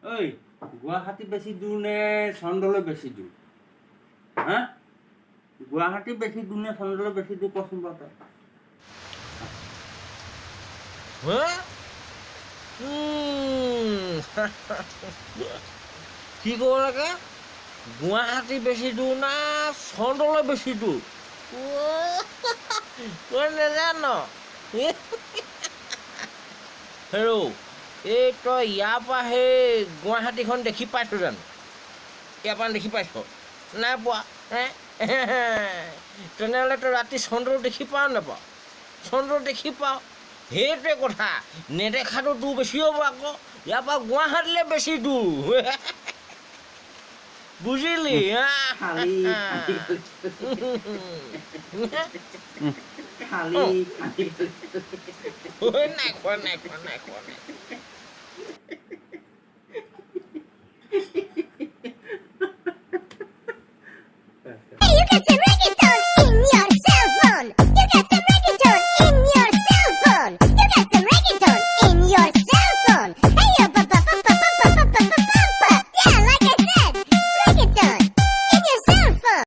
ঐ গুৱাহাটী বেছি দূৰ নে চন্দলৈ বেছি দূৰ হা গুৱাহাটী বেছি দূৰ নে চন্দলৈ বেছি দূৰ কচোন বাৰু তই কি ক'ব লাগে গুৱাহাটী বেছি দূৰ না চন্দলৈ বেছি দূৰ তই নেজান হেৰৌ এই তই ইয়াৰ পৰা সেই গুৱাহাটীখন দেখি পাইছ জানো ইয়াৰ পৰা দেখি পাইছ নাই পোৱা তেনেহ'লে তই ৰাতি চন্দ্ৰ দেখি পাৱ নাপাৱ চন্দ্ৰ দেখি পাৱ সেইটোৱে কথা নেদেখাটো তোৰ বেছি হ'ব আকৌ ইয়াৰ পৰা গুৱাহাটীলৈ বেছি দূৰ বুজিলি খালি নাই খোৱা